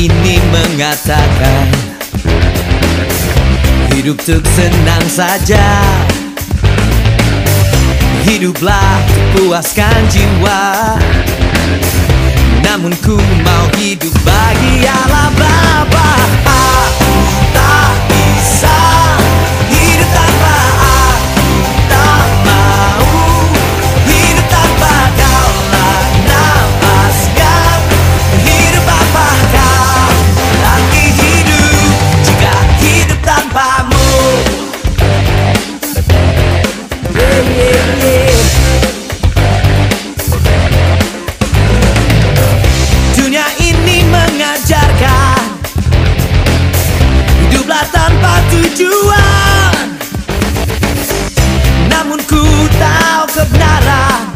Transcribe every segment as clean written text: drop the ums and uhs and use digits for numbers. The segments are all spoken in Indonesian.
ini mengatakan hidup tuk senang saja. Hiduplah puaskan jiwa, namun ku mau hidup bahagialah Bapa. Aku tak bisa hidup tanpa, aku tak mau hidup tanpa kaulah nafas yang hidup Bapa. Kau arti hidup jika hidup tanpamu. Dunia ini mengajarkan hiduplah tanpa tujuan, namun ku tahu kebenaran.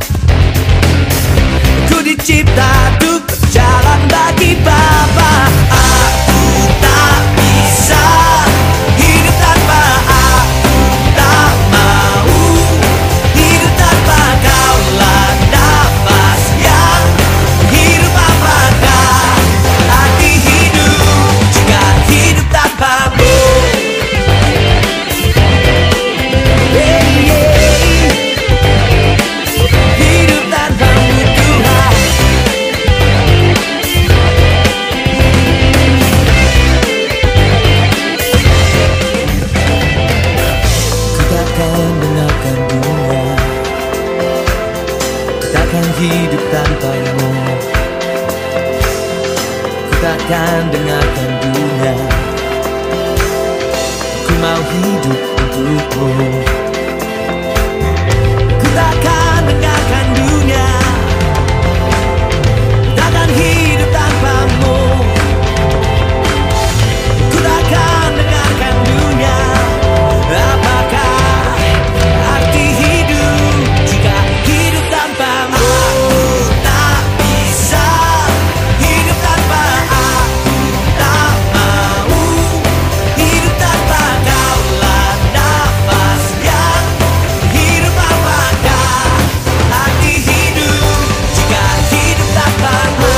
Ku dicipta untuk berjalan bagi Bapa. Aku tak bisa hidup tanpa, aku tak mau hidup tanpa kaulah nafas yang hidup Bapa. Kau arti hidup jika hidup tanpamu. Hidup tanpamu Tuhan. Ku takkan dengarkan dunia, ku takkan hidup tanpamu. Ku takkan dengarkan dunia, ku mau hidup untukmu. Ku takkan dengarkan dunia, ku takkan hidup tanpamu. Ku takkan dengarkan dunia. Apakah arti hidup jika hidup tanpamu? Aku tak bisa hidup tanpa, aku tak mau hidup tanpa kaulah nafas yang hidup Apakah arti hidup jika hidup tanpamu?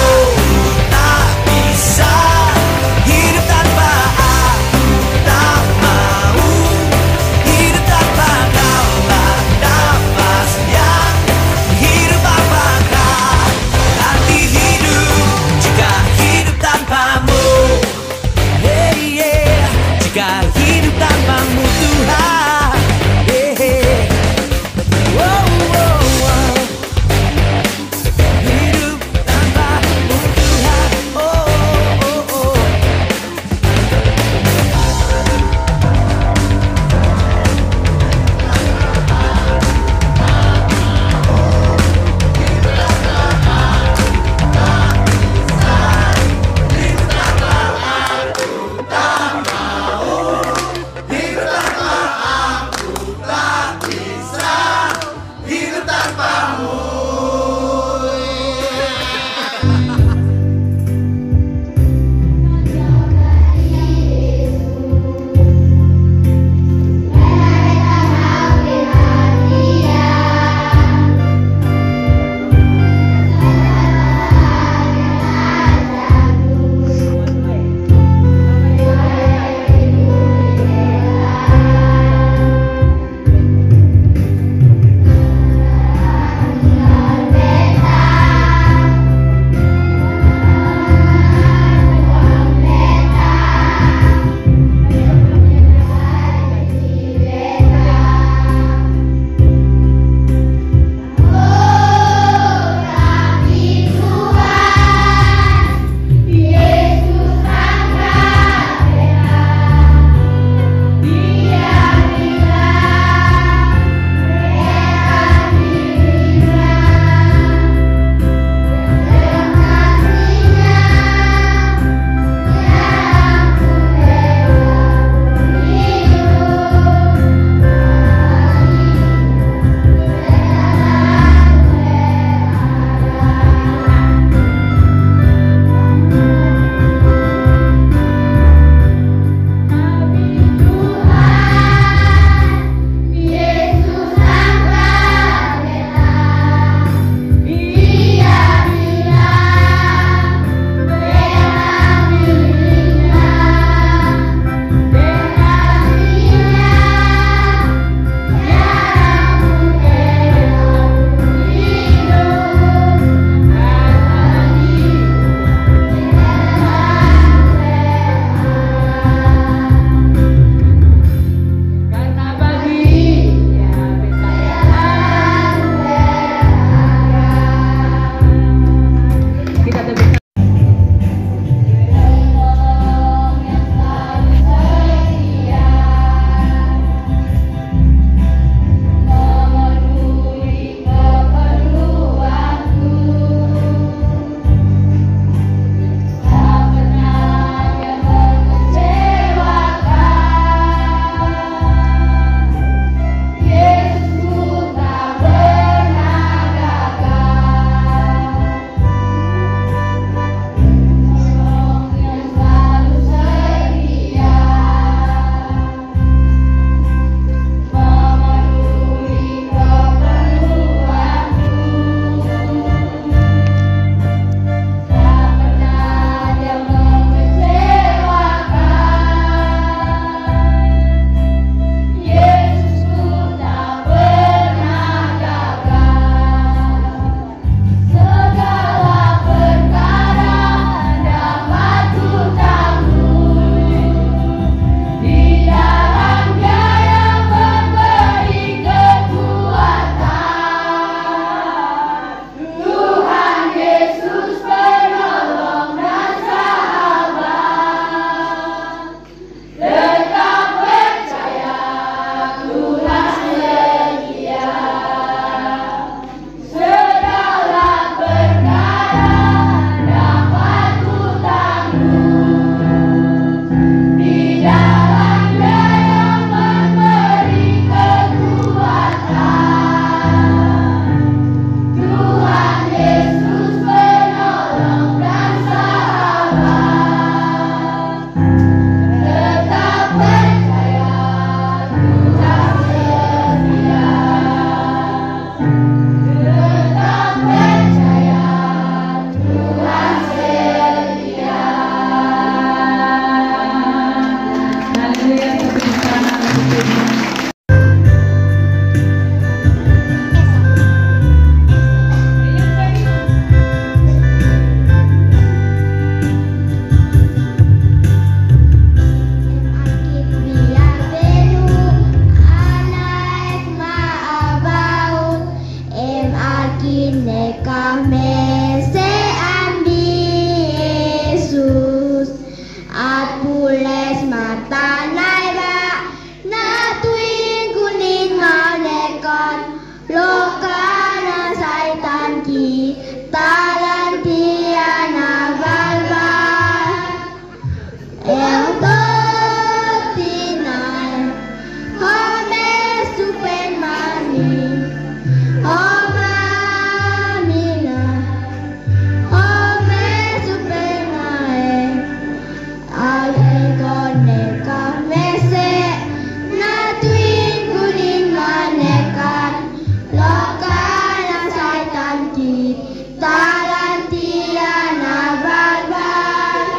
at pules mata naiba na tuwing kuning manekan loka na saitan kita lantia na balbal el totinay home supen mani home mina home supen nae ale kone kamese na tuwing kuning manekan loka na saitan kita lantia na balbal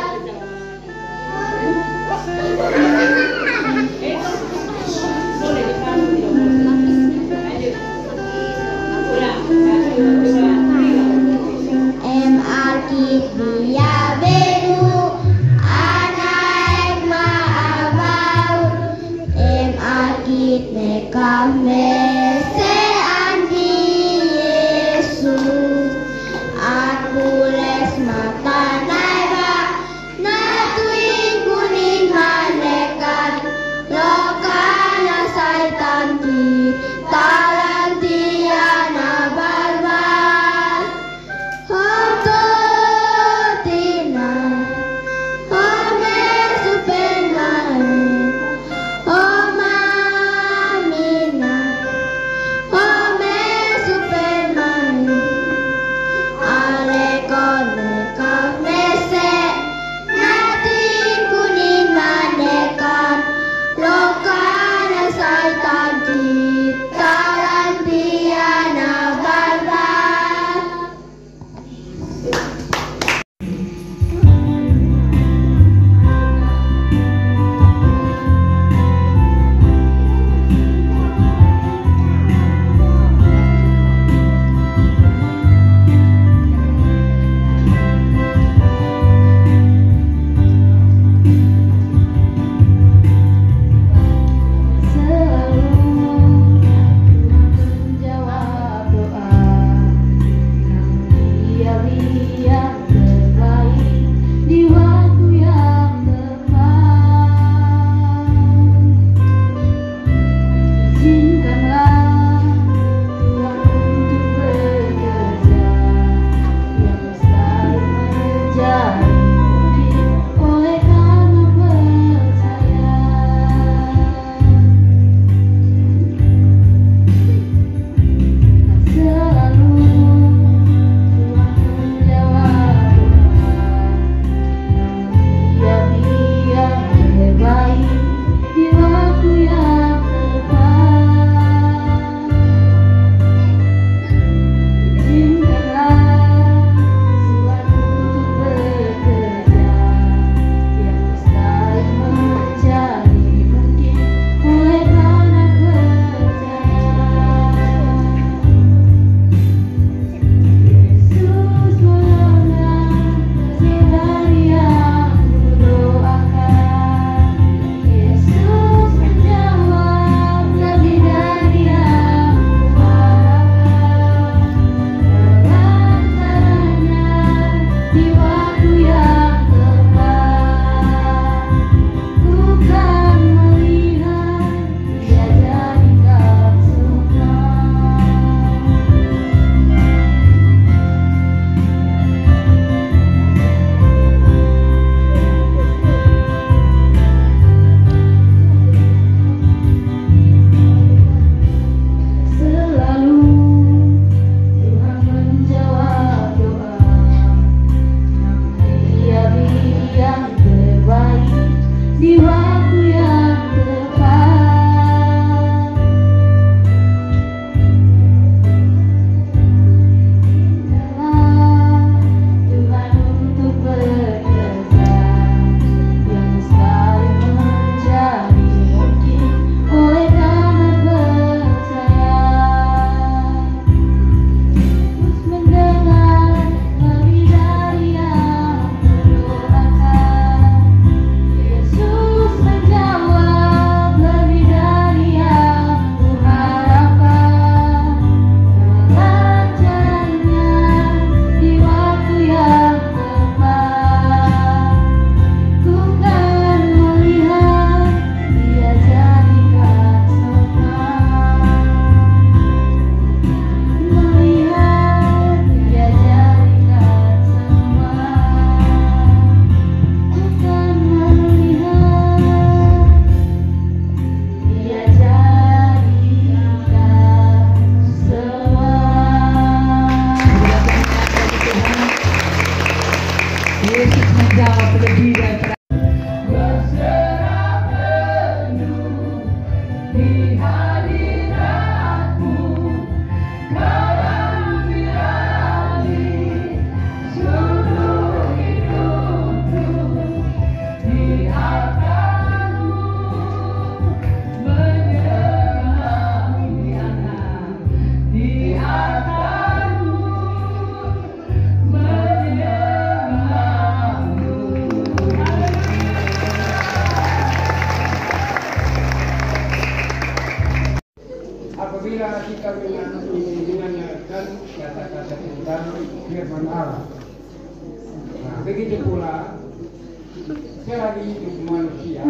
hidup manusia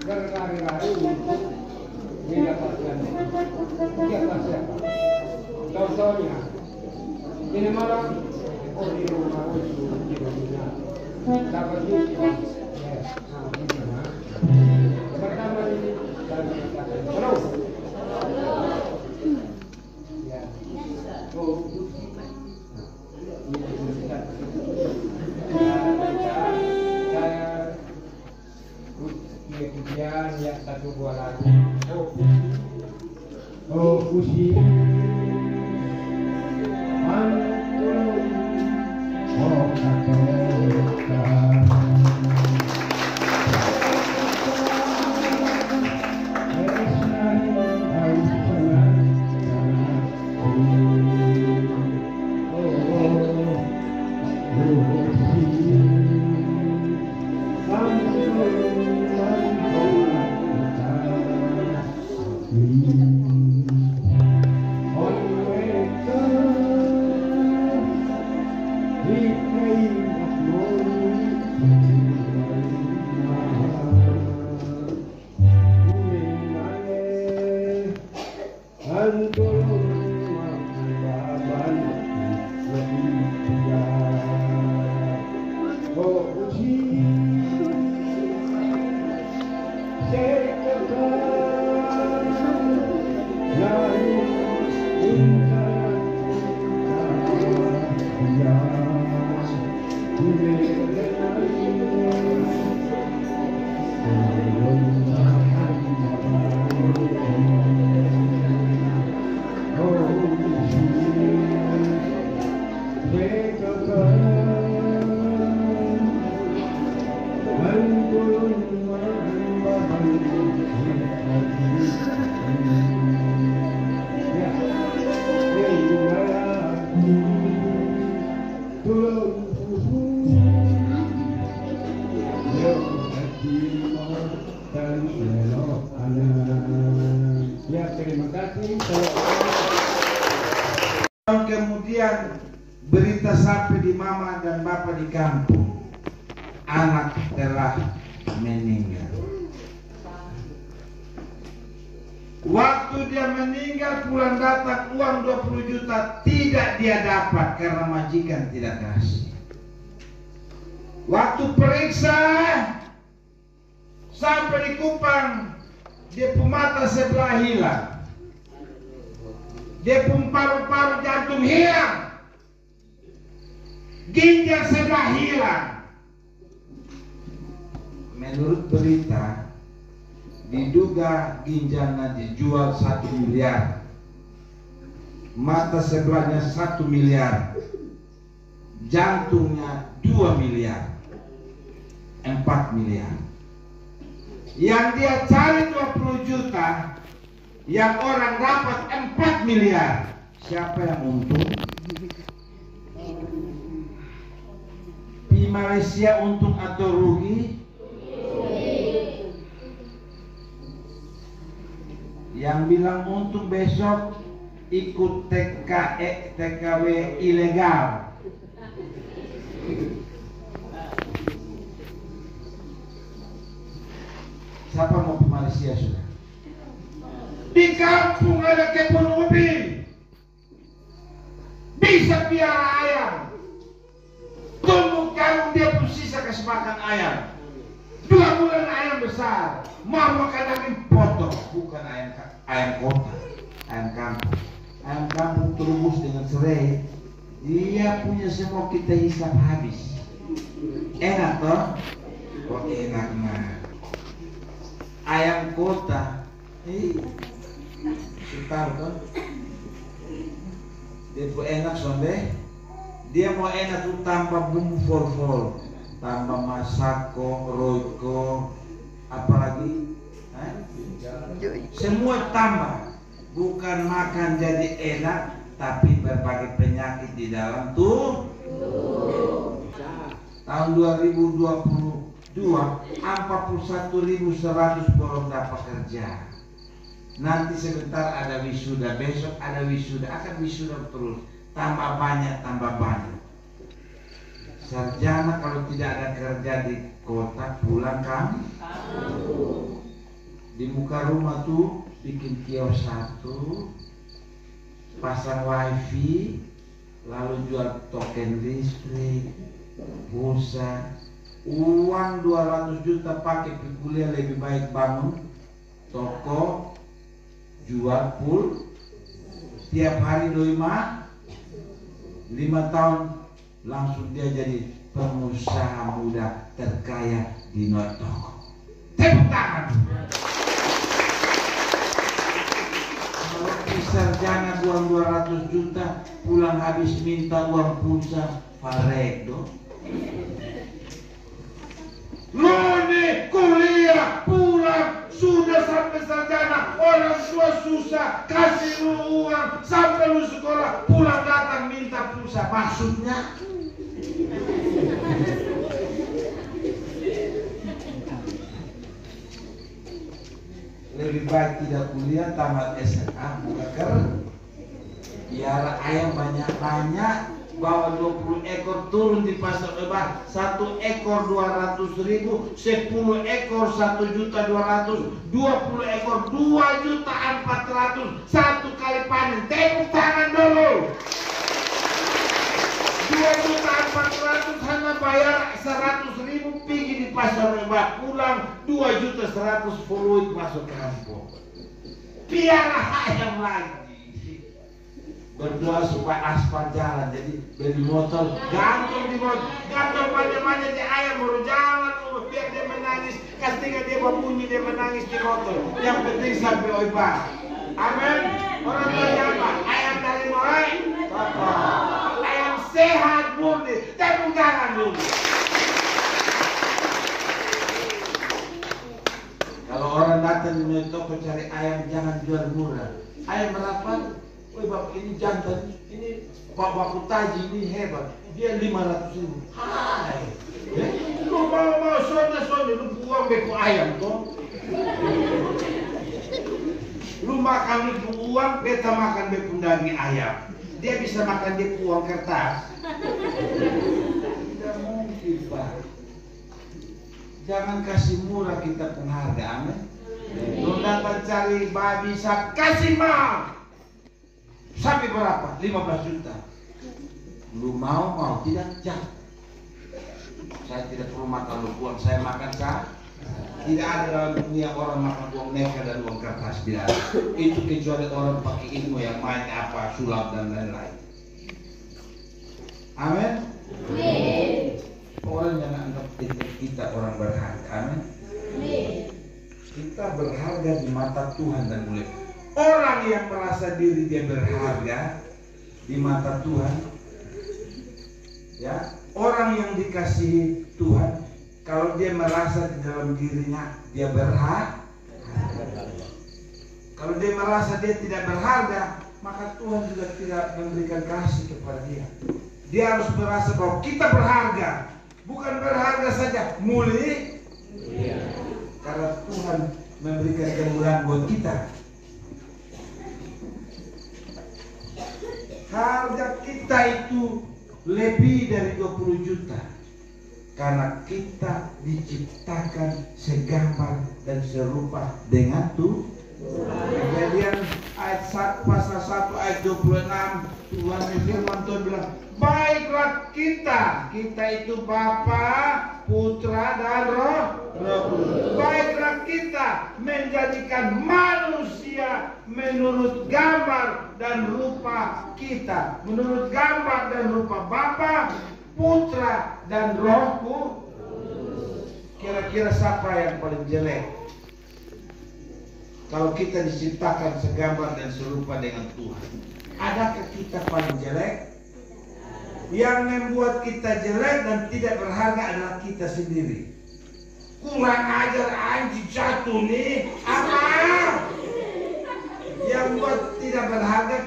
berlari-lari untuk mendapatkan siapa? Contohnya, ini malam di rumah itu di dunia dapat YouTube. Pertama ini saya mengatakan halo. Ya. Oh. Saya kemudian ya satu buah lagu. Oh puisi. Oh Kemudian berita sampai di mama dan bapak di kampung, anak telah meninggal. Waktu dia meninggal pulang datang uang 20 juta tidak dia dapat karena majikan tidak kasih. Waktu periksa sampai di Kupang, dia mata sebelah hilang. Dia pun paru-paru jantung hilang, ginjal sebelah hilang. Menurut berita, diduga ginjalnya dijual 1 miliar, mata sebelahnya 1 miliar, jantungnya 2 miliar, 4 miliar. Yang dia cari 20 juta, yang orang dapat 4 miliar. Siapa yang untung? Di Malaysia untung atau rugi? Yang bilang untung besok ikut TKW ilegal. Siapa mau ke Malaysia sudah? Di kampung ada kebun ubi, bisa piara ayam, tunggu kalau dia pun sisa kasih makan ayam. 2 bulan ayam besar, mau makan daging potong, bukan ayam kota, ayam kampung. Ayam kampung terubus dengan serai, dia punya semua kita hisap habis. Enak toh? Kok enak mah? Ayam kota, sebentar kan? Dia pun enak sonde. Dia mau enak tuh tambah bumbu fol-fol, tambah masako, roiko, apalagi, semua tambah. Bukan makan jadi enak, tapi berbagai penyakit di dalam tuh. Tahun 2022 41.100 orang dapat kerja. Nanti sebentar ada wisuda, besok ada wisuda, akan wisuda terus. Tambah banyak, tambah banyak. Sarjana kalau tidak ada kerja di kota pulang kampung. Di muka rumah tuh bikin kios satu, pasang wifi, lalu jual token listrik, pulsa, uang 200 juta pakai kuliah, lebih baik bangun toko, jual pul, tiap hari 5 tahun langsung dia jadi pengusaha muda terkaya di Toko. Tepuk tangan. Kalau sarjana uang 200 juta, pulang habis minta uang pulsa, Faredo. Lo nih kuliah pulang sudah sampai sarjana, orang tua susah kasih lu uang sampai lu sekolah, pulang datang minta pulsa. Maksudnya lebih baik tidak kuliah, tamat SMA, buka kerja, biar ayam banyak-banyak, bawa 20 ekor turun di pasar lebar, 1 ekor 200.000, 10 ekor 1.200.000, 20 ekor 2.400.000, 1 kali panen. Tepuk tangan dulu. 2.400.000 hanya bayar 100.000 pergi di pasar lebar, pulang 2.100.000 fluid masuk kampung. Piara ayam lagi. Berdoa supaya aspal jalan, jadi beli motor, gantung di motor, gantung banyak-banyak di ayam, baru jalan, biar dia menangis, ketika dia berbunyi dia menangis di motor, yang penting sampai oiba. Amin. Orang tua apa? Ayam dari mulai, ayam sehat murni, tepuk tangan dulu. Kalau orang datang di toko cari ayam, jangan jual murah. Ayam berapa? Woi bapak, ini jantan, ini Pak Baku Taji, ini hebat, dia 500.000. Hai, lu mau sonde, lu buang beku ayam toh. Lu makan beku uang, beta makan beku daging ayam. Dia bisa makan dia uang kertas. Tidak mungkin Pak. Jangan kasih murah kita penghargaan. Lu datang cari babi, kasih mahal. Sampai berapa? 15 juta. Lu mau tidak? Jangan. Saya tidak perlu makan lu uang, saya makan sah. Tidak ada dalam dunia orang makan uang neka dan uang kertas, tidak ada. Itu kecuali orang pakai ilmu yang main apa, sulap dan lain-lain. Amin. Orang jangan anggap kita orang berharga. Amin. Kita berharga di mata Tuhan dan mulia. Orang yang merasa diri dia berharga di mata Tuhan, ya, orang yang dikasihi Tuhan, kalau dia merasa di dalam dirinya dia berharga, kalau dia merasa dia tidak berharga, maka Tuhan juga tidak memberikan kasih kepada dia. Dia harus merasa bahwa kita berharga, bukan berharga saja, mulia, karena Tuhan memberikan kemuliaan buat kita. Harga kita itu lebih dari 20 juta karena kita diciptakan segambar dan serupa dengan Tuhan. Kejadian ayat 1, pasal 1 ayat 26, Tuhan firman Tuhan bilang, baiklah kita itu Bapa, Putra dan Roh Kudus. Baiklah kita menjadikan manusia menurut gambar dan rupa kita, menurut gambar dan rupa Bapa, Putra dan Roh Kudus. Kira-kira siapa yang paling jelek? Kalau kita diciptakan segambar dan serupa dengan Tuhan, adakah kita paling jelek? Yang membuat kita jelek dan tidak berharga adalah kita sendiri. Kurang ajar anjing satu nih, apa? Yang buat tidak berharga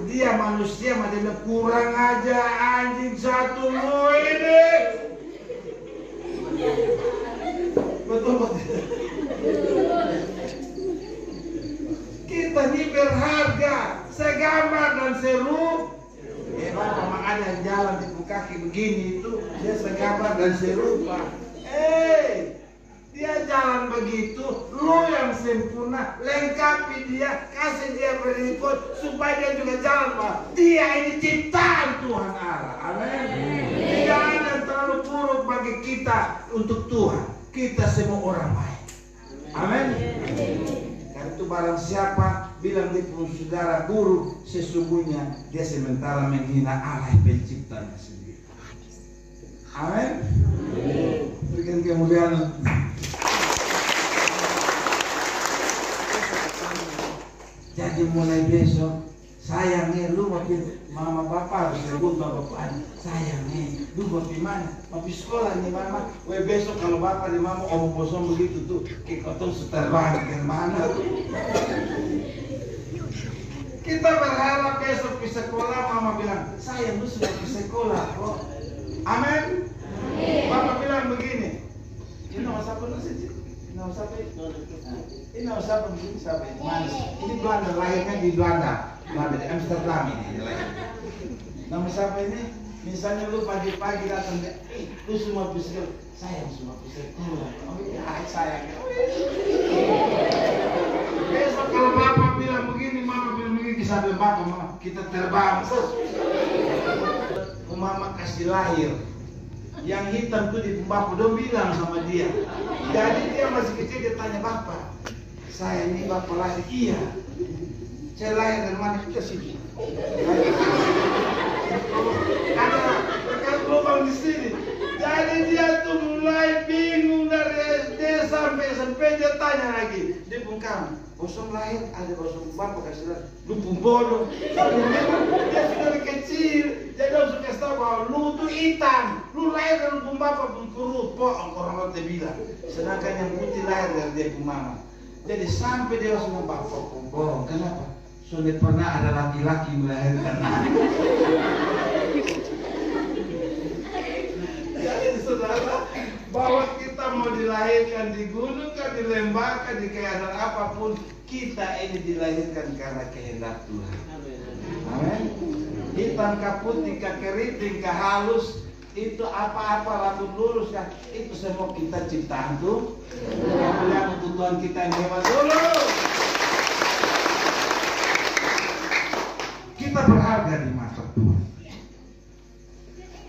dia manusia macam kurang aja anjing satu lu ini. Betul. Kita ini berharga, segambar dan serupa. Bapak makanya jalan di kaki kaki begini itu dia segambar dan serupa. Dia jalan begitu, lu yang sempurna, lengkapi dia, kasih dia berikut supaya dia juga jalan, Pak. Dia ini ciptaan Tuhan Allah. Amin. Tidak ada yang terlalu buruk bagi kita untuk Tuhan. Kita semua orang baik. Amin. Karena itu barang siapa bilang dia pun saudara buruk, sesungguhnya dia sementara menghina Allah penciptanya sendiri. Amin. Berikan kemuliaan. Jadi mulai besok, sayangnya lu mau mama bapak harus rebut bapak sayangnya, lu mau mana? Mau sekolah nih mama. Besok kalau bapak di mama omong kosong begitu tuh, kayak kotong seterbang ke mana? Kita berharap besok di sekolah mama bilang, sayang lu sudah di sekolah kok. Amin. Bapak bilang begini, ini nomor siapa nasi? Nomor siapa? Ini nomor siapa? Ini Belanda, lahirnya di Belanda, di Amsterdam ini lahirnya. Nomor siapa ini? Misalnya lu pagi-pagi datang, lu semua bisa, sayang semua bisa. Oh iya, sayangnya. Besok kalau bapak bilang begini, mama bilang begini, sampai bapak mama kita terbang. Mama kasih lahir. Yang hitam tuh di bapak dong bilang sama dia. Jadi dia masih kecil, dia tanya bapak, saya ini bapak lahir. Iya. Saya lahir dari mana? Kita sini. Ada rekan lubang di sini. Jadi dia tuh mulai bingung dari SD sampai dia tanya lagi. Dia pun kamu, bosong lahir ada bosong bapak kasih lahir. Lu pun bodoh. Dia sudah kecil. Jadi harus kasih tahu bahwa lu tuh hitam. Lu lahir dari pun bapak pun kurut. Orang rata bilang. Sedangkan yang putih lahir dari dia pun mama. Jadi sampai dia langsung bapak pun bohong. Kenapa? Sudah pernah ada laki-laki melahirkan anak. Jadi saudara, bahwa kita mau dilahirkan di gunung, di lembah, di keadaan apapun, kita ini dilahirkan karena kehendak Tuhan. Amin. Hitam kah putih kah keriting kah halus, itu apa-apa rambut lurus kah, itu semua kita ciptaan Tuhan. Kemudian untuk Tuhan kita yang hebat dulu. Kita berharga di mata Tuhan.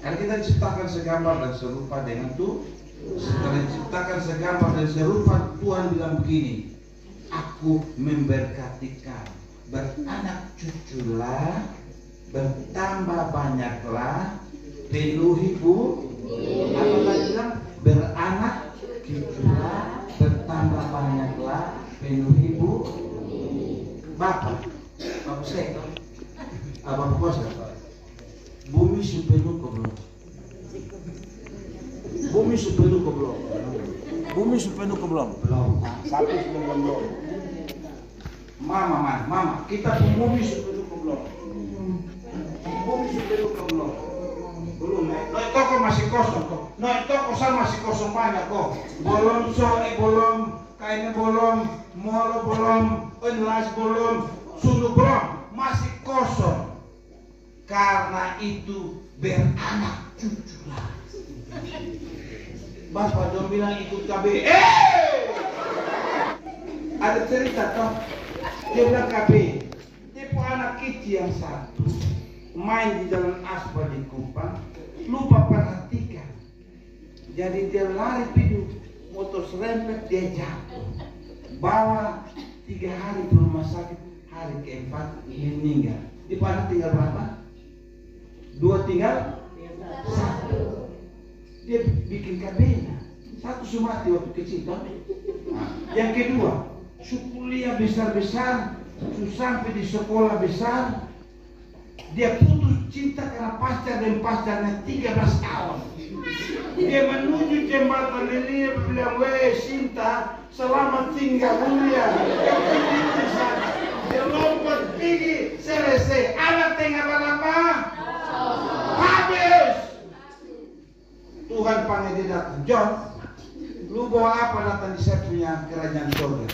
Karena kita diciptakan segambar dan serupa dengan Tuhan. Setelah diciptakan segambar dan serupa, Tuhan bilang begini, aku memberkati kamu, beranak cuculah, bertambah banyaklah, penuhi bumi. Apa tadi bilang? Beranak cuculah, bertambah banyaklah, penuhi bumi. Bapak saya, Bapak kuasa. Bumi sepenuh ke belum? Bumi sepenuh ke belum? Bumi sepenuh ke belum? Belum. Satu sebelum belum. Mama, kita pun bumi sepenuh ke belum? Bumi sepenuh ke belum? Belum. Nah, toko masih kosong kok. Nah, toko masih kosong banyak kok. Bolong, sore bolong, kainnya bolong, moro bolong, enlas bolong, sunu bolong, masih kosong. Karena itu beranak cuculah. Bapak dong bilang ikut KB. Ada cerita toh. Dia bilang KB. Dia pun anak kecil yang satu main di jalan aspal di Kupang, lupa perhatikan. Jadi dia lari pidu, motor serempet, dia jatuh. Bawa 3 hari ke rumah sakit, hari keempat meninggal. Di mana tinggal berapa? 2 tinggal 1. Dia bikin kabina. 1 Sumati waktu kecil toh. Yang kedua, kuliah besar-besar, sampai di sekolah besar. Dia putus cinta karena pacar dan pacarnya 13 tahun. Dia menuju jembatan ini bilang, Sinta, selamat tinggal mulia. Dia lompat tinggi, selesai. Anak tinggal berapa? Habis. Tuhan panggil dia datang, John, lu bawa apa datang di saya punya kerajaan surga?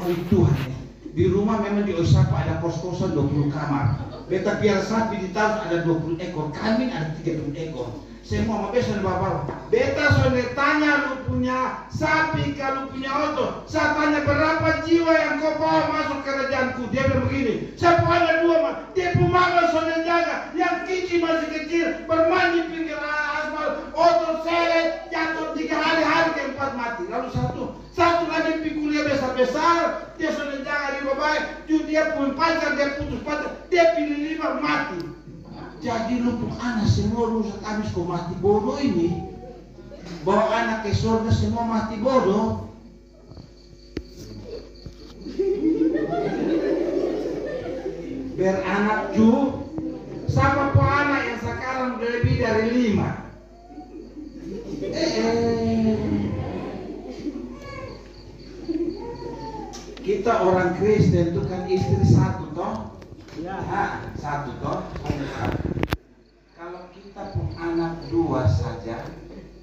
Oh Tuhan ya. Di rumah memang di Osaka ada kos-kosan 20 kamar. Beta piara sapi di tahun ada 20 ekor, kambing ada 30 ekor. Semua mau besok bapak. Beta sudah tanya lu punya sapi, kalau punya oto. Saya tanya berapa jiwa yang kau bawa masuk kerajaanku. Dia bilang begini, saya punya 2 mah. Dia pemagal sudah jaga, yang kecil masih kecil, bermain di pinggir aspal. Oto seret, jatuh 3 hari, keempat mati. Lalu satu lagi pergi kuliah besar-besar, dia sudah jaga di bawah. Dia punya pacar, dia putus pacar, dia pilih 5 mati. Jadi lu pun anak semua rusak habis kau mati bodoh ini. Bawa anak ke surga semua mati bodoh. Beranak ju, siapa pun anak yang sekarang udah lebih dari 5. Kita orang Kristen itu kan istri 1 toh. Ya, 1 toh. Kalau kita pun anak 2 saja,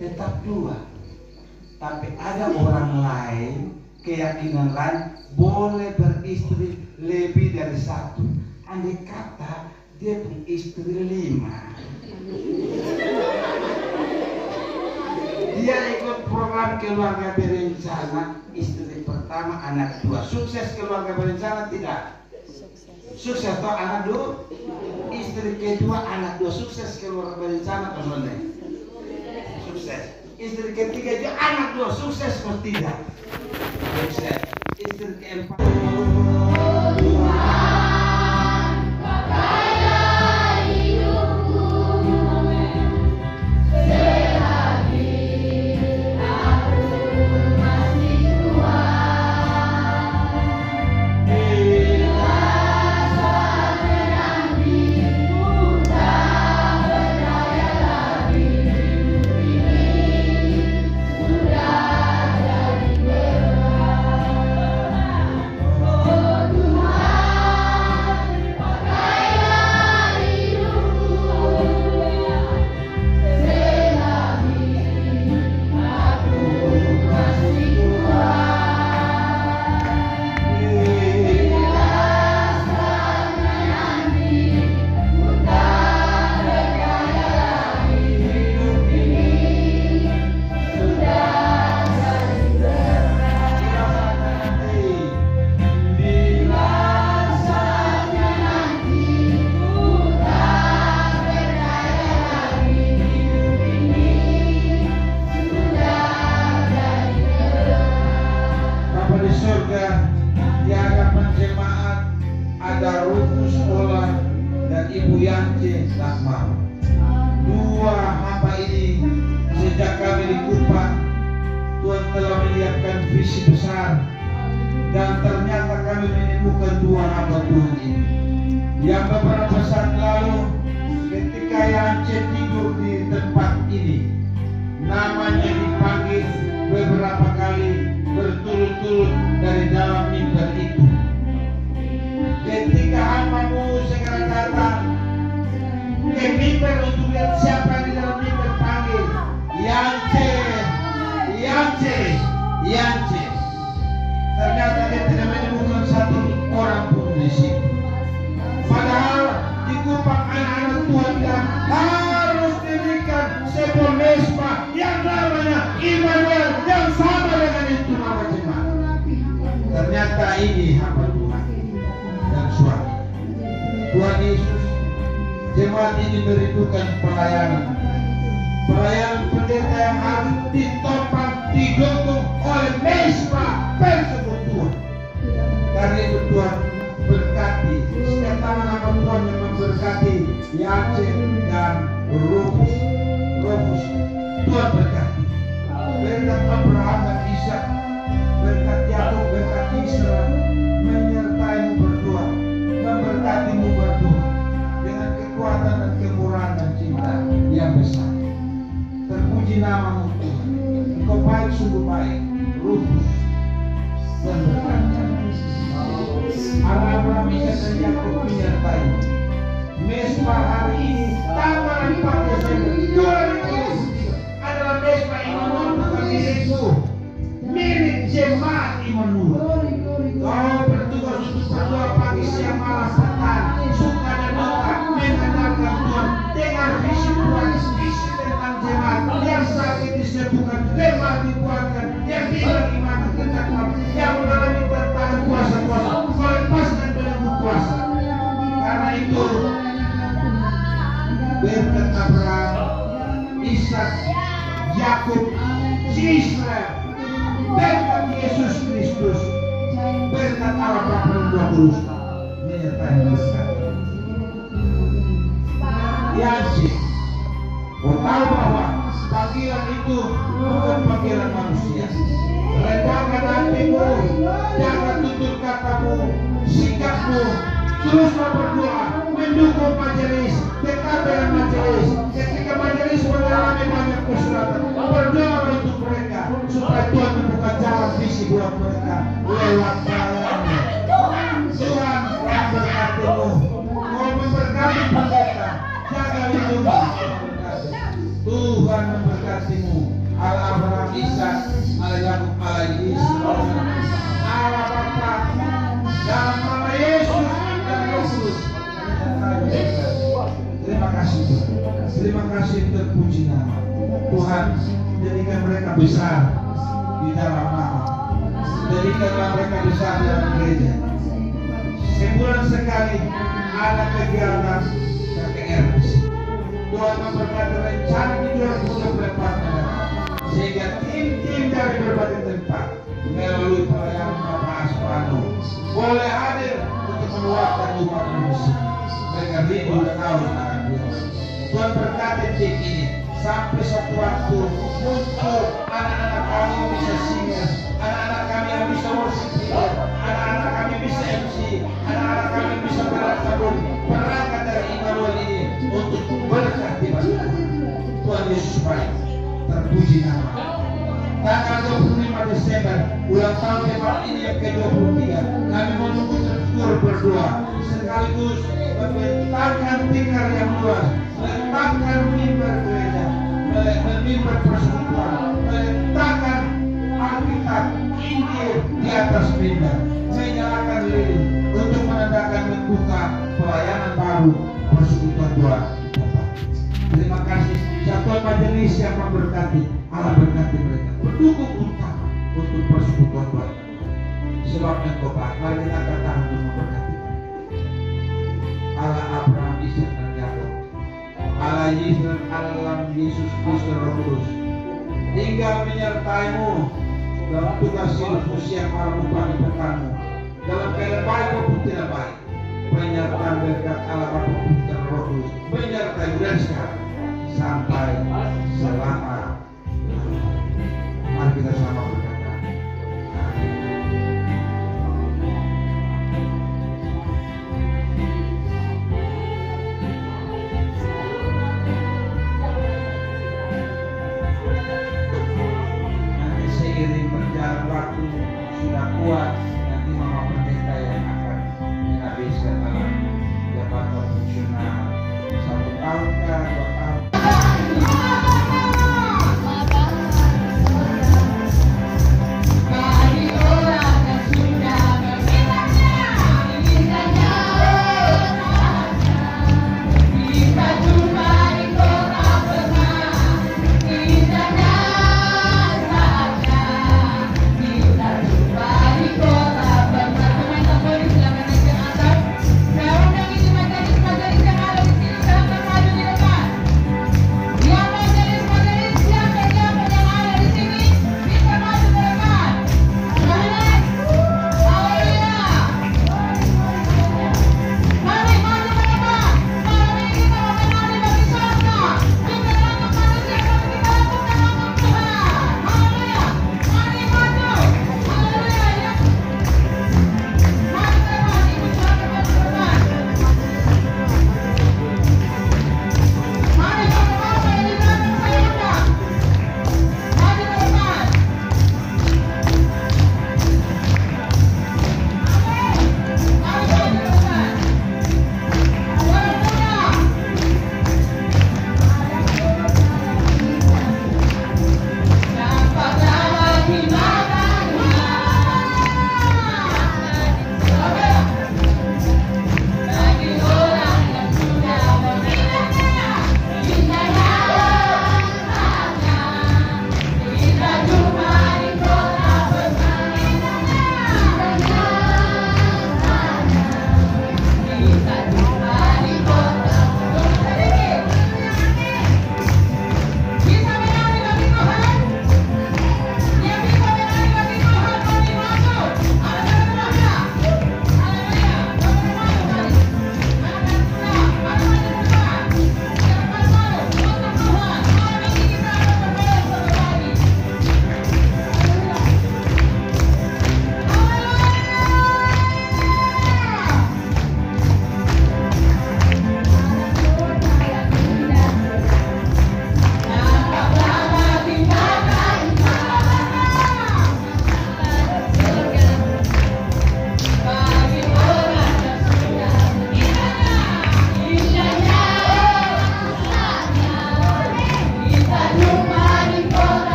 tetap 2. Tapi ada orang lain, keyakinan lain, boleh beristri lebih dari 1. Andai kata dia pun istri 5. Dia ikut program keluarga berencana, istri pertama, anak 2. Sukses keluarga berencana tidak? Sukses toh anak 2, istri kedua anak 2, sukses keluarga berencana atau tidak? Sukses. Istri ketiga juga anak 2, sukses atau tidak? Sukses. Istri keempat. Ini hamba Tuhan dan suami Tuhan Yesus. Jemaat ini merindukan pelayanan pendeta yang harus ditopang, didukung oleh mesbah persekutuan. Karena itu Tuhan berkati setiap tangan hamba Tuhan yang memberkati Yace dan Rufus. Tuhan berkati berkat Abraham dan Ishak, berkat Yakub, berkat Israel, menyertaimu berdua, memberkatimu berdua dengan kekuatan dan kemurahan dan cinta yang besar. Terpuji namamu Tuhan, Engkau baik, sungguh baik. Rufus dan berkati Abraham, Ishak dan Yakub menyertaimu. Mesbah hari ini tanggal 4 Desember 2023 adalah mesbah Immanuel, bukan milikku, milik jemaat Immanuel. Kau bertugas untuk berdoa pagi, siang, malam, petang, suka dan duka. Tuhan telah dikuatkan, yang tidak iman ketakutan, yang mengalami tantangan kuasa-kuasa, melepaskan belenggu kuasa. Karena itu berkat Abraham, Ishak, Yakub, si Israel, berkat Yesus Kristus, berkat Allah Bapa dan Roh Kudus menyertai mereka. Yasin, kau tahu bahwa panggilan itu bukan panggilan manusia. Rendahkan hatimu, jangan tutur katamu, sikapmu, teruslah berdoa, mendukung majelis, dekat dengan majelis. Ketika majelis mengalami banyak kesulitan, berdoa untuk mereka supaya Tuhan membuka jalan visi buat mereka lewat pelayanan. Tuhan memberkatimu, mau memberkati pendeta, jaga lindungi. Tuhan memberkatimu. Allah Abraham, Ishak, Allah Yakub, Allah Israel, Allah Bapa, dalam nama Yesus dan Roh Kudus. Terima kasih Tuhan. Terima kasih terpuji nama Tuhan. Jadikan mereka besar di dalam nama. Jadikanlah mereka besar dalam gereja. Sebulan sekali ada kegiatan KKR. Tuhan memberkati rencana di 2024 sehingga tim-tim dari berbagai tempat melalui pelayanan Bapak Aspano boleh hadir untuk meluapkan umat manusia. Mereka rindu dan haus akan Tuhan. Tuhan berkati tim ini sampai satu waktu muncul anak-anak kami yang bisa singers, anak-anak kami yang bisa worship leader, anak-anak kami bisa MC, anak-anak kami bisa berangkat berangkat dari Immanuel ini untuk berkati masyarakat. Tuhan Yesus baik, terpuji nama. Tanggal 25 Desember ulang tahun tempat ini yang ke-23, kami menunggu terus berdoa sekaligus membentangkan tikar yang luas, meletakkan mimbar gereja, mimbar persekutuan, meletakkan Alkitab Injil di atas mimbar, menyalakan lilin untuk menandakan membuka pelayanan baru persekutuan Tuhan. Terima kasih satuan majelis yang memberkati, Allah berkati mereka, pendukung utama untuk persekutuan Tuhan. Sebab Engkau baik, mari kita angkat tangan untuk memberkati. Allah Abraham, Ishak dan Yakub, Allah Yesus, Allah Yesus Kristus Roh Kudus, tinggal menyertaimu dalam tugas hidupmu siang malam upah pekanmu, dalam keadaan baik maupun tidak baik. Penyertaan berkat Allah Bapa dan Roh Kudus menyertai dari sekarang sampai selama. Mari kita sama berkata, nanti seiring berjalan waktu sudah kuat, nanti Mama Pendeta yang akan menghabiskan dalam jabatan fungsional 1 tahun ke 2 tahun.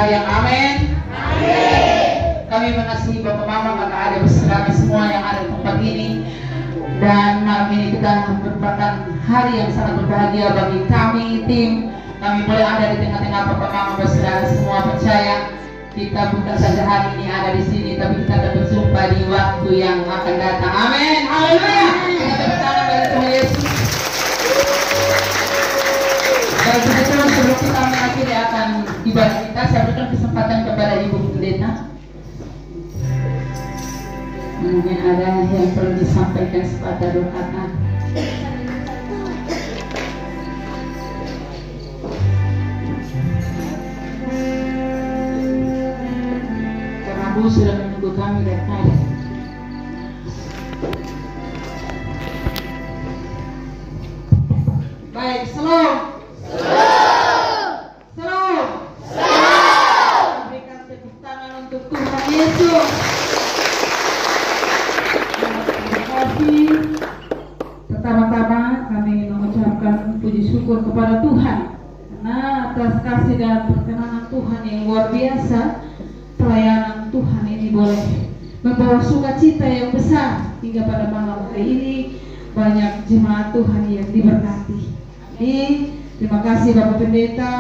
yang amin. Kami mengasihi Bapak Mama, kakak adik beserta semua yang ada di tempat ini. Dan malam ini kita merupakan hari yang sangat berbahagia bagi kami, tim. Kami boleh ada di tengah-tengah Bapak Mama beserta semua percaya. Kita bukan saja hari ini ada di sini, tapi kita akan berjumpa di waktu yang akan datang. Amin. Haleluya. Kita tepuk tangan bagi Tuhan Yesus. Baik, teman-teman, sebelum kita mengakhiri akan ibadah kita, saya berikan kesempatan kepada Ibu Pendeta. Mungkin ada yang perlu disampaikan sepatah dua kata. Karena Bu sudah menunggu kami dari tadi. Baik, shalom. Shalom. Berikan tepuk tangan untuk Tuhan Yesus. Pertama-tama kami mengucapkan puji syukur kepada Tuhan karena atas kasih dan perkenanan Tuhan yang luar biasa, pelayanan Tuhan ini boleh membawa sukacita yang besar hingga pada malam hari ini banyak jemaat Tuhan yang diberkati. Jadi terima kasih Bapak Pendeta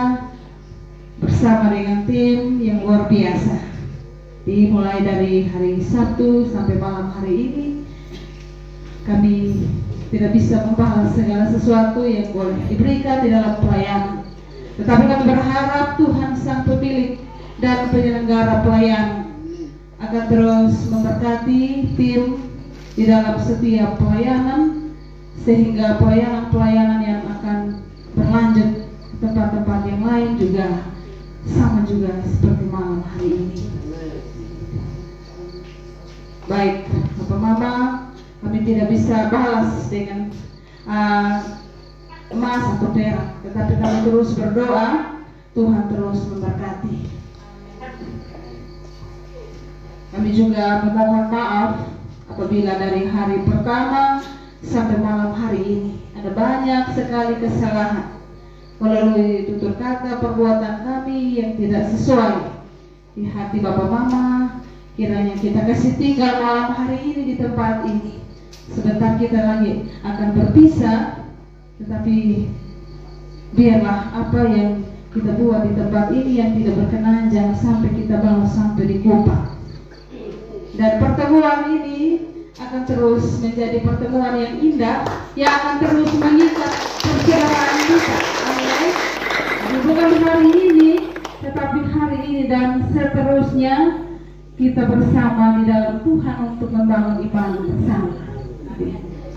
bersama dengan tim yang luar biasa. Dimulai dari hari Sabtu sampai malam hari ini kami tidak bisa membahas segala sesuatu yang boleh diberikan di dalam pelayanan. Tetapi kami berharap Tuhan Sang Pemilik dan penyelenggara pelayanan akan terus memberkati tim di dalam setiap pelayanan, sehingga pelayanan-pelayanan yang akan berlanjut ke tempat-tempat yang lain juga sama juga seperti malam hari ini. Baik, Bapak Mama, kami tidak bisa balas dengan emas atau perak, tetapi kami terus berdoa, Tuhan terus memberkati. Kami juga memohon maaf apabila dari hari pertama sampai malam hari ini ada banyak sekali kesalahan melalui tutur kata perbuatan kami yang tidak sesuai di hati Bapak Mama. Kiranya kita kasih tinggal malam hari ini di tempat ini. Sebentar kita lagi akan berpisah, tetapi biarlah apa yang kita buat di tempat ini yang tidak berkenan jangan sampai kita bawa sampai di Kupang. Dan pertemuan ini akan terus menjadi pertemuan yang indah yang akan terus mengikat persaudaraan kita. Amin. Bukan hari ini, tetapi hari ini dan seterusnya kita bersama di dalam Tuhan untuk membangun ibadah bersama.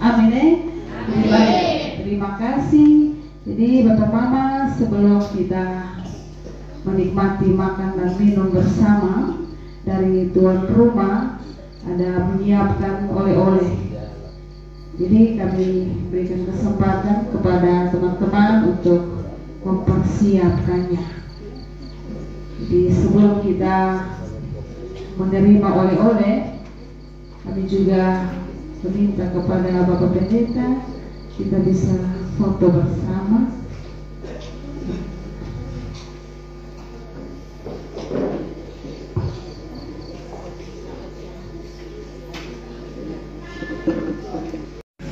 Amin. Baik, terima kasih. Jadi Bapak Mama, sebelum kita menikmati makan dan minum bersama, dari tuan rumah ada menyiapkan oleh-oleh. Jadi kami berikan kesempatan kepada teman-teman untuk mempersiapkannya. Jadi sebelum kita menerima oleh-oleh, kami juga meminta kepada Bapak Pendeta kita bisa foto bersama.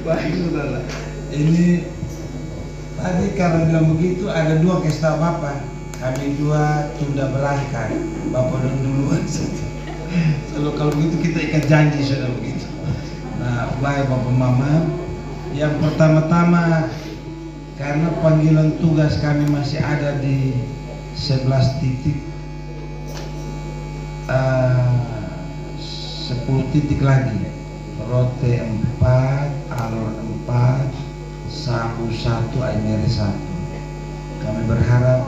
Baik saudara, ini tadi kalau bilang begitu ada dua kesal Bapak, kami dua tunda berangkat, Bapak duluan. Kalau begitu kita ikat janji sudah begitu. Nah, baik Bapak Mama, yang pertama-tama karena panggilan tugas kami masih ada di 11 titik, 10 titik lagi, Rote 4, Alor 4, Sahu 1, Aimere 1. Kami berharap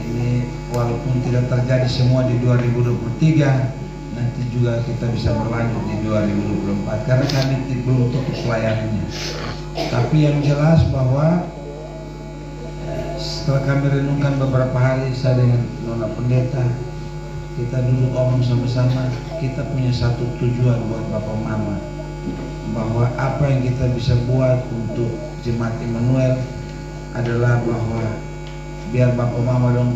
ini walaupun tidak terjadi semua di 2023, nanti juga kita bisa berlanjut di 2024 karena kami belum tutup pelayanannya. Tapi yang jelas bahwa setelah kami renungkan beberapa hari saya dengan Nona Pendeta, kita duduk omong sama-sama, kita punya satu tujuan buat Bapak Mama, bahwa apa yang kita bisa buat untuk Jemaat Immanuel adalah bahwa biar Bapak Mama dong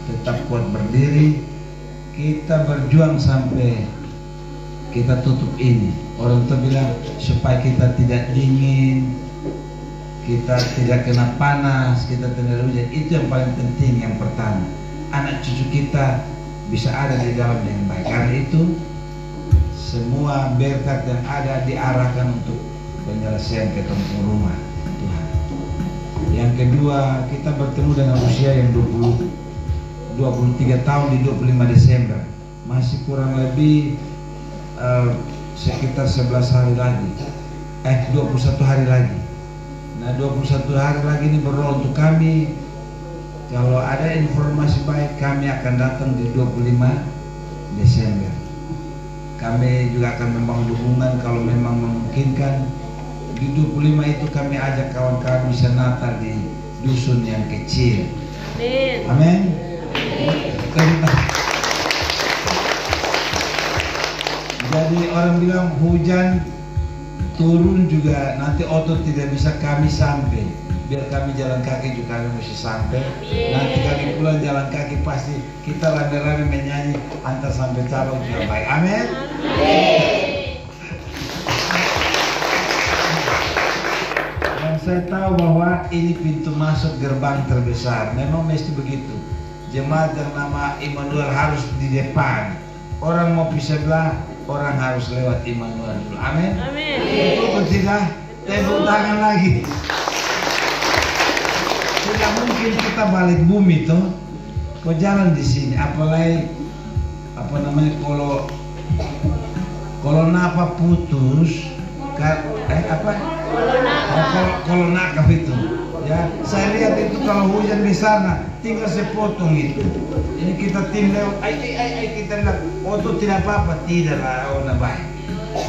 tetap kuat berdiri. Kita berjuang sampai kita tutup ini. Orang tua bilang supaya kita tidak dingin, kita tidak kena panas, kita tidak hujan. Itu yang paling penting, yang pertama. Anak cucu kita bisa ada di dalam yang baik. Karena itu semua berkat yang ada diarahkan untuk penyelesaian ketemu rumah Tuhan. Yang kedua, kita bertemu dengan usia yang 23 tahun di 25 Desember. Masih kurang lebih sekitar 11 hari lagi, 21 hari lagi. Nah, 21 hari lagi ini berdoa untuk kami. Kalau ada informasi baik, kami akan datang di 25 Desember. Kami juga akan membangun hubungan kalau memang memungkinkan. Di 25 itu kami ajak kawan-kawan bisa Natal di dusun yang kecil. Amin. Jadi orang bilang hujan turun juga nanti otot tidak bisa kami sampai. Biar kami jalan kaki juga kami mesti sampai. Nanti kami pulang jalan kaki pasti kita rame-rame menyanyi antar sampai calon juga baik. Amin. Dan saya tahu bahwa ini pintu masuk gerbang terbesar. Memang mesti begitu. Jemaat yang nama Immanuel harus di depan. Orang mau pisah belah, orang harus lewat Immanuel dulu. Amin. Amin. Betul tidak? Tepuk tangan lagi. Tidak mungkin kita balik bumi tuh, kau jalan di sini. Apalagi apa namanya kalau napa putus, kalau nakaf itu. Ya, saya lihat itu kalau hujan di sana tinggal sepotong itu. Ini kita tim lewat, kita bilang, oh itu tidak apa-apa, tidak lah, oh baik.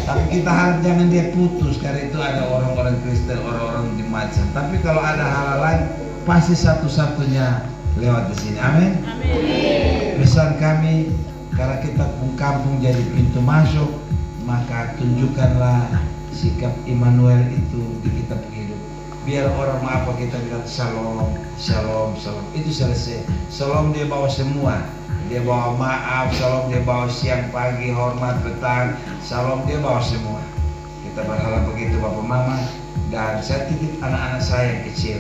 Tapi kita harap jangan dia putus, karena itu ada orang-orang Kristen, orang-orang di macam. Tapi kalau ada hal lain, pasti satu-satunya lewat di sini. Amin. Pesan kami, karena kita kampung jadi pintu masuk, maka tunjukkanlah sikap Immanuel itu di kita hidup. Biar orang mau apa kita bilang shalom, shalom, shalom. Itu selesai. Shalom dia bawa semua. Dia bawa maaf, shalom dia bawa siang, pagi, hormat, petang. Shalom dia bawa semua. Kita berharap begitu Bapak Mama. Dan saya titip anak-anak saya yang kecil.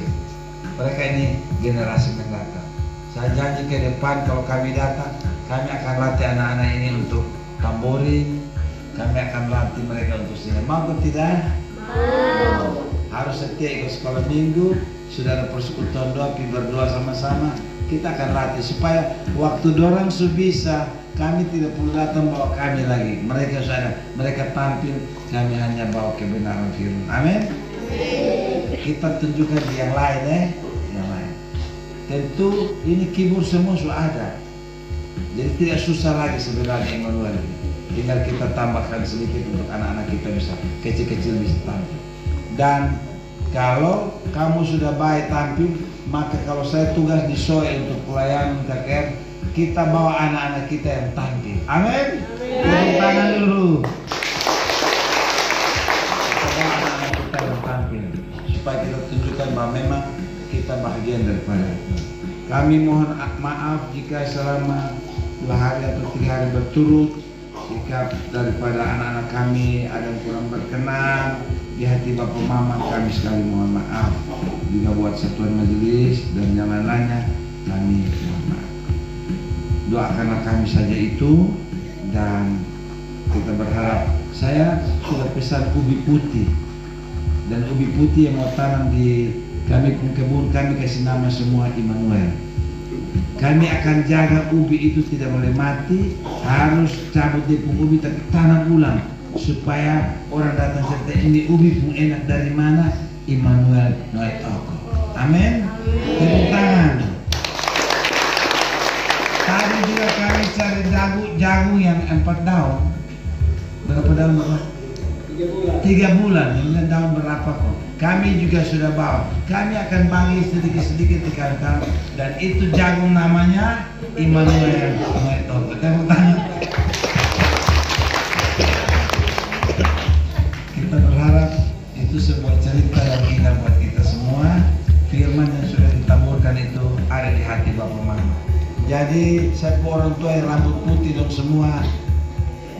Mereka ini generasi mendatang. Saya janji ke depan kalau kami datang, kami akan latih anak-anak ini untuk tamborin. Kami akan latih mereka untuk sini. Mau tidak? Mau. Harus setia ikut sekolah minggu, sudah ada persekutuan doa, berdoa sama-sama. Kita akan latih supaya waktu dorang bisa, kami tidak perlu datang bawa kami lagi. Mereka sudah, mereka tampil, kami hanya bawa kebenaran firman. Amin. Kita tunjukkan di yang lain, yang lain. Tentu ini keyboard semua sudah ada, jadi tidak susah lagi sebenarnya Immanuel. Tinggal kita tambahkan sedikit untuk anak-anak kita bisa kecil-kecil bisa tampil. Dan kalau kamu sudah baik tampil, maka kalau saya tugas di SOE untuk pelayanan KKR, kita bawa anak-anak kita yang tampil. Amin. Tepuk tangan dulu. Kita bawa anak-anak kita yang tampil supaya kita tunjukkan bahwa memang kita bahagian daripada itu. Kami mohon maaf jika selama 2 hari atau 3 hari berturut sikap daripada anak-anak kami ada yang kurang berkenan di hati Bapak Mama. Kami sekali mohon maaf. Juga buat satuan majelis dan yang lain-lainnya, kami mohon maaf. Doakanlah kami saja itu. Dan kita berharap, saya sudah pesan ubi putih, dan ubi putih yang mau tanam di kami kebun kami kasih nama semua Immanuel. Kami akan jaga ubi itu tidak boleh mati, harus cabut di pung ubi tapi tanam ulang supaya orang datang cerita ini ubi pun enak dari mana, Immanuel Noet Oko. Amin. Tepuk tangan. Tadi juga kami cari jagung yang 4 daun. Berapa daun Bapak? 3 bulan. Ini daun berapa kok? Kami juga sudah bawa. Kami akan bagi sedikit-sedikit di kantor, dan itu jagung namanya Immanuel Noet Oko. Tepuk tangan. Kita berharap itu sebuah cerita yang indah buat kita semua. Firman yang sudah ditaburkan itu ada di hati Bapak Mama. Jadi Jadi saya orang tua yang rambut putih dong semua.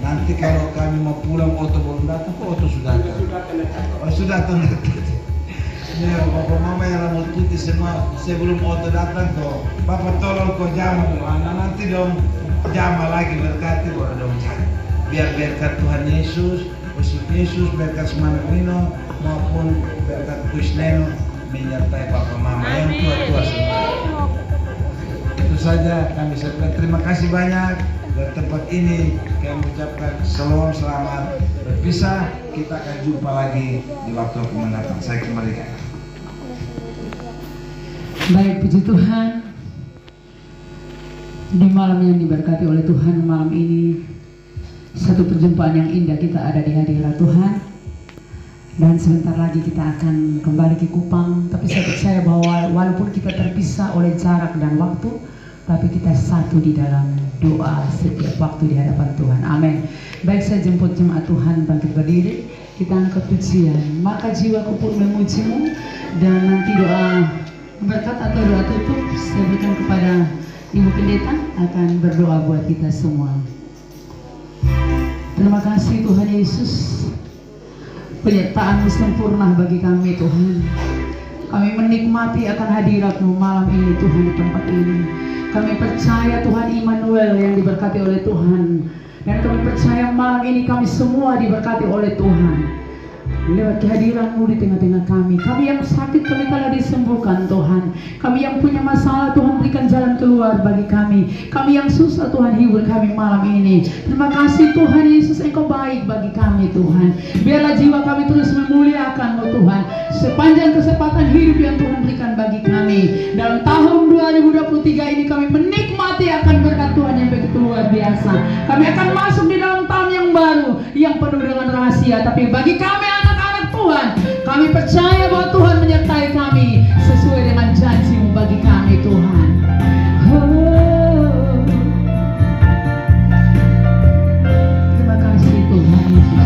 Nanti kalau kami mau pulang oto belum datang, oto sudah datang. Oh sudah datang. Ya, bapak mama yang rambut putih semua sebelum oto datang kok. Bapak tolong kok jama nanti dong jama lagi berkati orang dong cari. Biar berkat Tuhan Yesus, Yesus berkat semangat Nino maupun berkat Kusneno menyertai bapak mama yang tua-tua semua. Itu saja kami sampaikan. Terima kasih banyak dari tempat ini. Kami ucapkan selamat berpisah. Kita akan jumpa lagi di waktu mendatang. Saya kembalikan. Baik, puji Tuhan. Di malam yang diberkati oleh Tuhan, malam ini satu perjumpaan yang indah, kita ada di hadirat Tuhan. Dan sebentar lagi kita akan kembali ke Kupang. Tapi saya percaya bahwa walaupun kita terpisah oleh jarak dan waktu, tapi kita satu di dalam doa setiap waktu di hadapan Tuhan. Amin. Baik, saya jemput jemaat Tuhan bangkit berdiri. Kita angkat pujian. Maka jiwaku pun memujimu. Dan nanti doa berkat atau doa tutup saya berikan kepada Ibu Pendeta akan berdoa buat kita semua. Terima kasih Tuhan Yesus, penyertaan-Mu sempurna bagi kami Tuhan. Kami menikmati akan hadirat-Mu malam ini Tuhan di tempat ini. Kami percaya Tuhan Immanuel yang diberkati oleh Tuhan. Dan kami percaya malam ini kami semua diberkati oleh Tuhan. Lewat kehadiran-Mu di tengah-tengah kami. Kami yang sakit kami telah disembuhkan Tuhan. Kami yang punya masalah Tuhan berikan jalan keluar bagi kami. Kami yang susah Tuhan hibur kami malam ini. Terima kasih Tuhan Yesus, Engkau baik bagi kami Tuhan. Biarlah jiwa kami terus memuliakan-Mu Tuhan. Sepanjang kesempatan hidup yang Tuhan berikan bagi kami. Dalam tahun 2023 ini kami menikmati akan berkat Tuhan yang begitu luar biasa. Kami akan masuk di dalam tahun yang baru yang penuh dengan rahasia. Tapi bagi kami anak-anak Tuhan, kami percaya bahwa Tuhan menyertai kami sesuai dengan janji-Mu bagi kami Tuhan. Terima kasih Tuhan Yesus.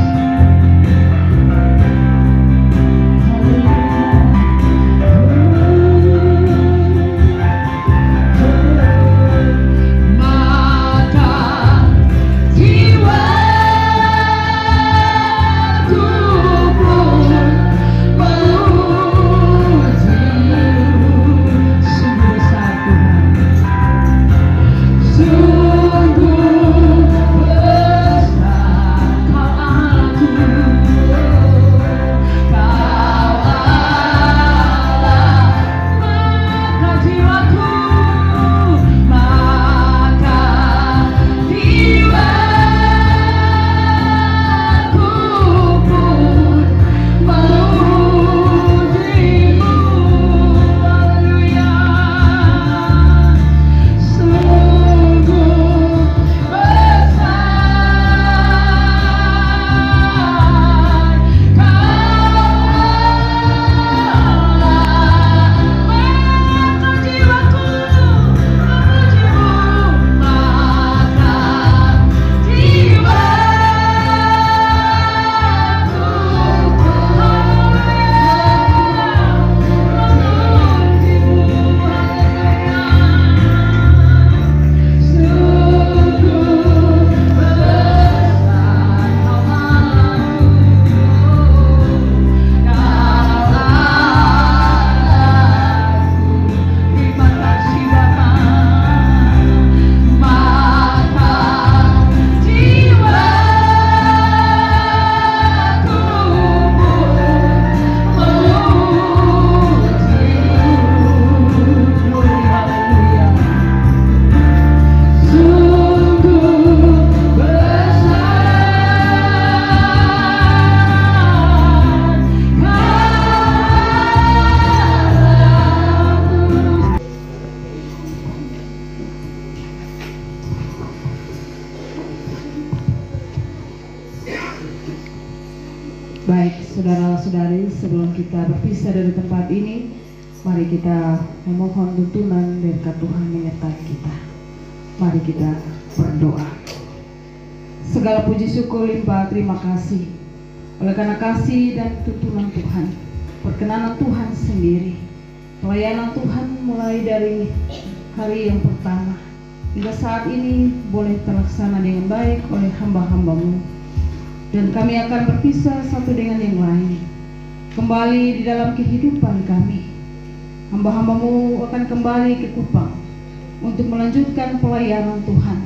Baik, saudara-saudari, sebelum kita berpisah dari tempat ini, mari kita memohon tuntunan berkat Tuhan menyertai kita. Mari kita berdoa. Segala puji syukur limpah terima kasih oleh karena kasih dan tuntunan Tuhan, perkenanan Tuhan sendiri, pelayanan Tuhan mulai dari hari yang pertama hingga saat ini boleh terlaksana dengan baik oleh hamba-hamba-Mu. Dan kami akan berpisah satu dengan yang lain, kembali di dalam kehidupan kami. Hamba-hamba-Mu akan kembali ke Kupang untuk melanjutkan pelayanan Tuhan.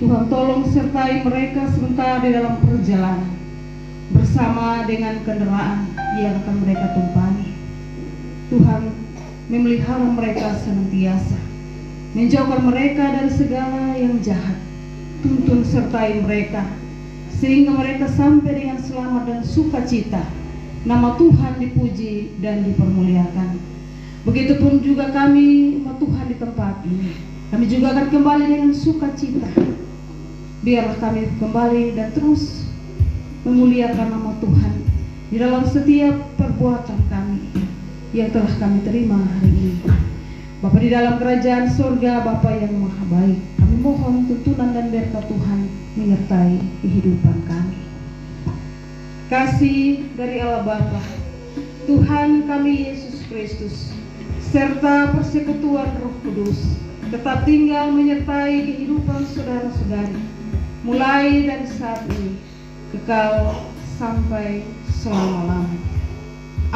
Tuhan tolong sertai mereka sebentar di dalam perjalanan, bersama dengan kendaraan yang akan mereka tumpangi. Tuhan memelihara mereka senantiasa, menjauhkan mereka dari segala yang jahat. Tuntun sertai mereka, sehingga mereka sampai dengan selamat dan sukacita. Nama Tuhan dipuji dan dipermuliakan. Begitupun juga kami, umat Tuhan di tempat ini, kami juga akan kembali dengan sukacita. Biarlah kami kembali dan terus memuliakan nama Tuhan di dalam setiap perbuatan kami yang telah kami terima hari ini. Bapa di dalam kerajaan surga, Bapa yang maha baik, kami mohon tuntunan dan berkat Tuhan menyertai kehidupan kami. Kasih dari Allah Bapa, Tuhan kami Yesus Kristus, serta persekutuan Roh Kudus tetap tinggal menyertai kehidupan saudara-saudari, mulai dari saat ini kekal sampai selama-lamanya.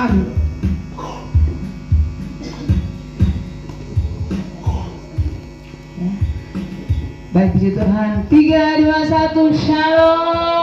Amin. Baik, puji Tuhan. 3, 2, 1, Shalom.